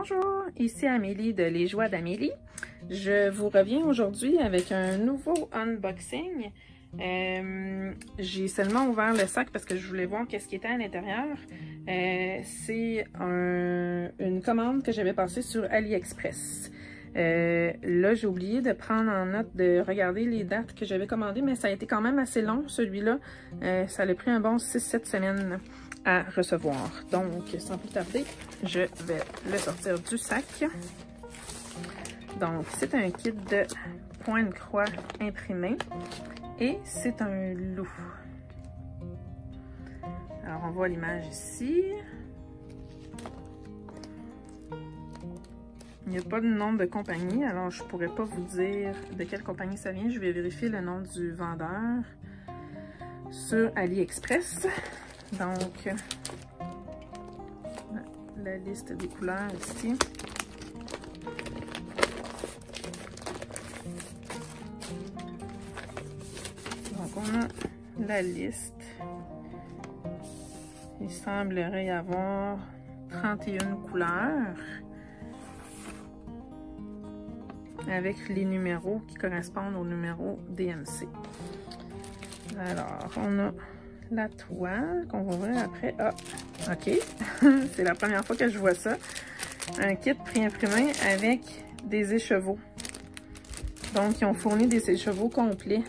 Bonjour, ici Amélie de Les Joies d'Amélie. Je vous reviens aujourd'hui avec un nouveau unboxing. J'ai seulement ouvert le sac parce que je voulais voir qu'est-ce qui était à l'intérieur. C'est une commande que j'avais passée sur AliExpress. Là, j'ai oublié de prendre en note de regarder les dates que j'avais commandées, mais ça a été quand même assez long, celui-là. Ça a pris un bon 6-7 semaines à recevoir. Donc, sans plus tarder, je vais le sortir du sac. Donc, c'est un kit de point de croix imprimé et c'est un loup. Alors, on voit l'image ici. Il n'y a pas de nom de compagnie, alors je ne pourrais pas vous dire de quelle compagnie ça vient. Je vais vérifier le nom du vendeur sur AliExpress. Donc, la liste des couleurs ici. Donc, on a la liste. Il semblerait y avoir 31 couleurs avec les numéros qui correspondent aux numéros DMC. Alors, on a la toile qu'on va ouvrir après. Ah, ok. C'est la première fois que je vois ça. Un kit pré-imprimé avec des écheveaux. Donc, ils ont fourni des écheveaux complets.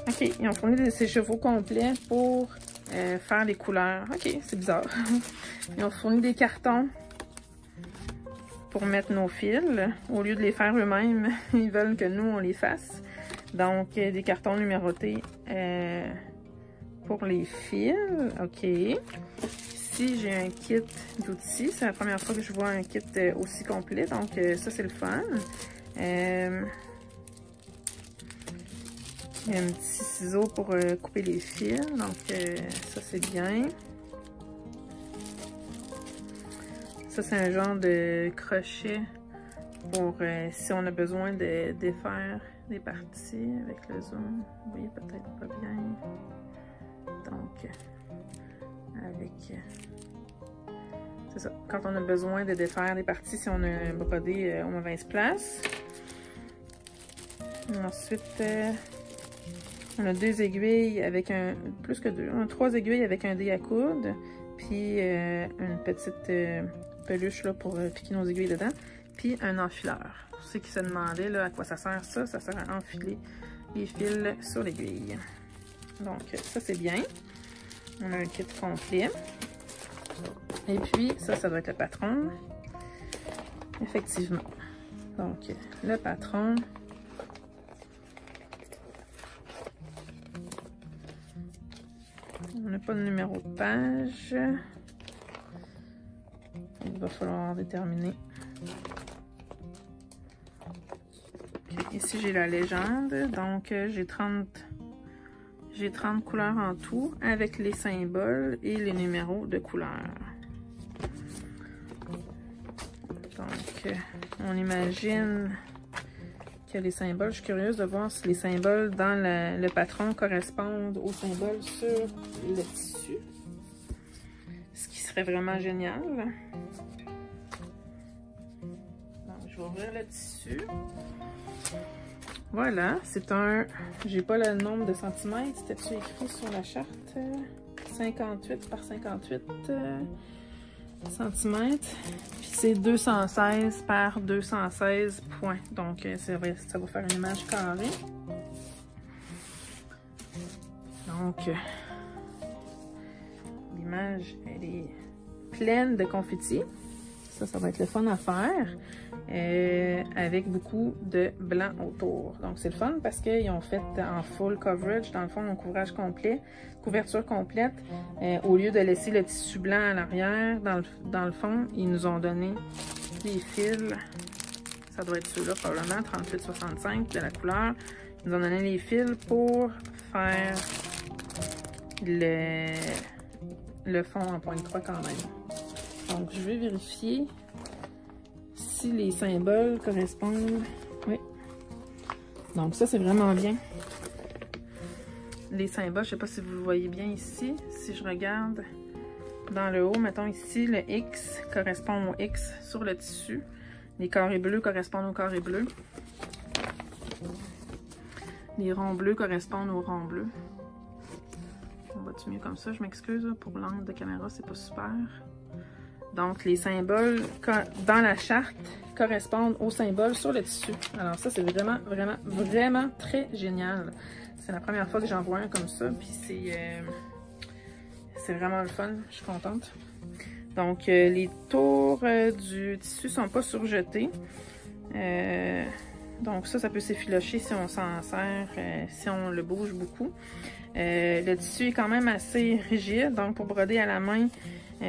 Ok, ils ont fourni des écheveaux complets pour faire les couleurs. Ok, c'est bizarre. Ils ont fourni des cartons pour mettre nos fils. Au lieu de les faire eux-mêmes, ils veulent que nous, on les fasse. Donc, des cartons numérotés pour les fils. Ok. Ici, j'ai un kit d'outils. C'est la première fois que je vois un kit aussi complet. Donc, ça, c'est le fun. Il y a un petit ciseau pour couper les fils. Donc, ça, c'est bien. Ça, c'est un genre de crochet pour si on a besoin de défaire des parties avec le zoom. Vous voyez peut-être pas bien. Donc, avec... c'est ça. Quand on a besoin de défaire des parties, si on a un brodé aux mauvaises places. Ensuite, on a deux aiguilles avec plus que deux. On a 3 aiguilles avec un dé à coudre. Puis une petite peluche là, pour piquer nos aiguilles dedans. Puis un enfileur. Pour ceux qui se demandaient là, à quoi ça sert, ça sert à enfiler les fils sur l'aiguille. Donc ça c'est bien. On a un kit complet. Et puis ça doit être le patron. Effectivement. Donc le patron. On n'a pas de numéro de page. Il va falloir déterminer. Okay, ici, j'ai la légende. Donc, j'ai 30 couleurs en tout avec les symboles et les numéros de couleurs. Donc, on imagine que les symboles, je suis curieuse de voir si les symboles dans le patron correspondent aux symboles sur le tissu. Ce qui serait vraiment génial. Donc, je vais ouvrir le tissu. Voilà, c'est un... J'ai pas le nombre de centimètres. C'était-tu écrit sur la charte? 58 par 58 centimètres. Puis c'est 216 par 216 points. Donc, ça va faire une image carrée. Donc, l'image, elle est pleine de confettis. Ça va être le fun à faire. Avec beaucoup de blanc autour. Donc, c'est le fun parce qu'ils ont fait en full coverage, dans le fond, un couvrage complet, couverture complète. Au lieu de laisser le tissu blanc à l'arrière, dans le fond, ils nous ont donné les fils. Ça doit être ceux-là, probablement, 38-65 de la couleur. Ils nous ont donné les fils pour faire le fond en point de croix quand même. Donc, je vais vérifier si les symboles correspondent. Oui. Donc ça, c'est vraiment bien. Les symboles, je ne sais pas si vous le voyez bien ici. Si je regarde dans le haut, mettons ici, le X correspond au X sur le tissu. Les carrés bleus correspondent aux carrés bleus. Les ronds bleus correspondent aux ronds bleus. On va-tu mieux comme ça? Je m'excuse, pour l'angle de caméra, c'est pas super. Donc, les symboles dans la charte correspondent aux symboles sur le tissu. Alors ça, c'est vraiment, vraiment, vraiment très génial. C'est la première fois que j'en vois un comme ça, puis c'est vraiment le fun. Je suis contente. Donc, les tours du tissu sont pas surjetés. Donc ça peut s'effilocher si on s'en sert, si on le bouge beaucoup. Le tissu est quand même assez rigide, donc pour broder à la main,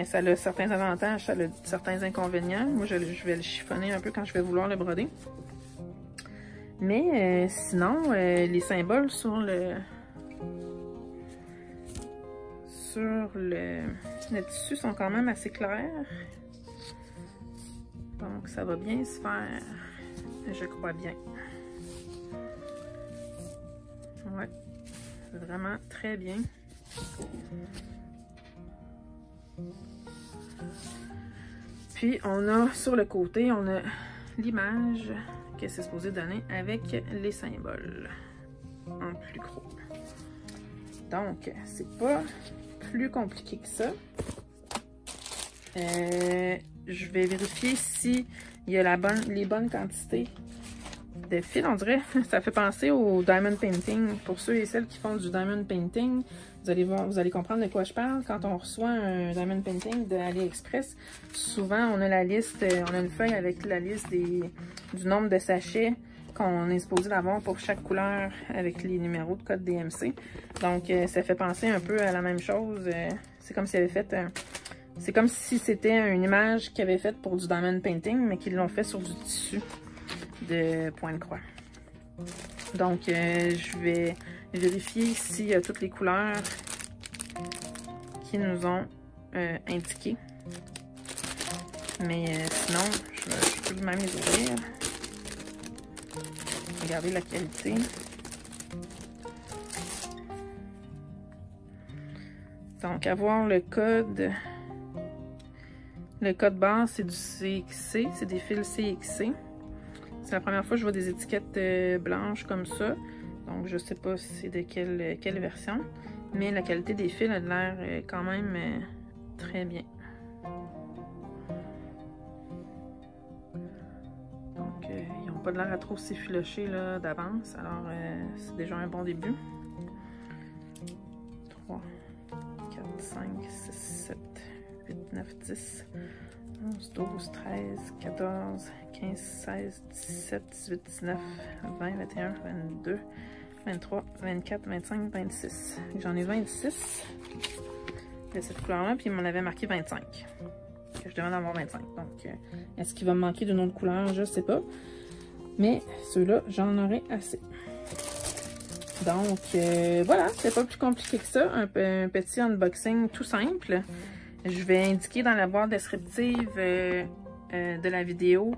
ça a certains avantages, ça a certains inconvénients. Moi, je vais le chiffonner un peu quand je vais vouloir le broder. Mais sinon, les symboles sur le tissu sont quand même assez clairs. Donc ça va bien se faire, je crois bien. Ouais, vraiment très bien. Puis on a sur le côté, on a l'image que c'est supposé donner avec les symboles en plus gros. Donc c'est pas plus compliqué que ça. Je vais vérifier si il y a les bonnes quantités de fils. On dirait, ça fait penser au diamond painting. Pour ceux et celles qui font du diamond painting, vous allez comprendre de quoi je parle. Quand on reçoit un diamond painting de AliExpress, souvent on a la liste, on a une feuille avec la liste du nombre de sachets qu'on est supposé d'avoir pour chaque couleur avec les numéros de code DMC. Donc ça fait penser un peu à la même chose. C'est comme si elle avait fait c'est comme si c'était une image qu'ils avaient faite pour du diamond painting, mais qu'ils l'ont fait sur du tissu de point de croix. Donc, je vais vérifier s'il y a toutes les couleurs qui nous ont indiquées. Mais sinon, je peux même les ouvrir. Regardez la qualité. Donc, avoir le code. Le code base, c'est du CXC, c'est des fils CXC. C'est la première fois que je vois des étiquettes blanches comme ça. Donc, je sais pas si c'est de quelle version. Mais la qualité des fils a l'air quand même très bien. Donc, ils n'ont pas l'air à trop s'effilocher d'avance. Alors, c'est déjà un bon début. 3, 4, 5, 6, 7, 8, 9, 10, 11, 12, 13, 14, 15, 16, 17, 18, 19, 20, 21, 22, 23, 24, 25, 26. J'en ai 26 de cette couleur-là, puis il m'en avait marqué 25. Que je devais en avoir 25. Donc, est-ce qu'il va me manquer d'une autre couleur? Je ne sais pas. Mais ceux-là, j'en aurai assez. Donc, voilà, c'est pas plus compliqué que ça. Un petit unboxing tout simple. Je vais indiquer dans la boîte descriptive de la vidéo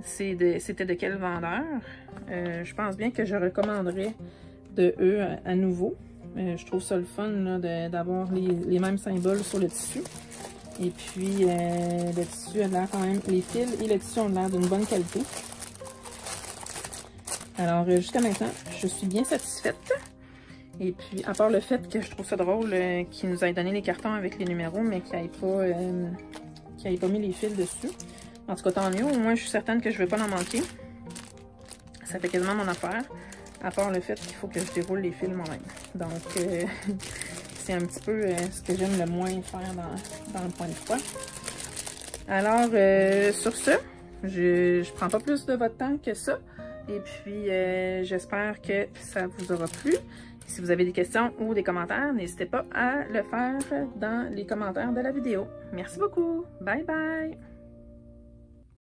c'était de quel vendeur. Je pense bien que je recommanderais de eux à nouveau. Je trouve ça le fun d'avoir les mêmes symboles sur le tissu. Et puis, le tissu a l'air quand même, les fils et le tissu ont l'air d'une bonne qualité. Alors, jusqu'à maintenant, je suis bien satisfaite. Et puis, à part le fait que je trouve ça drôle qu'ils nous aient donné les cartons avec les numéros, mais qu'ils n'aient pas mis les fils dessus. En tout cas, tant mieux. Au moins, je suis certaine que je ne vais pas en manquer. Ça fait quasiment mon affaire. À part le fait qu'il faut que je déroule les fils moi-même. Donc, c'est un petit peu ce que j'aime le moins faire dans le point de croix. Alors, sur ce, je ne prends pas plus de votre temps que ça. Et puis, j'espère que ça vous aura plu. Si vous avez des questions ou des commentaires, n'hésitez pas à le faire dans les commentaires de la vidéo. Merci beaucoup. Bye bye!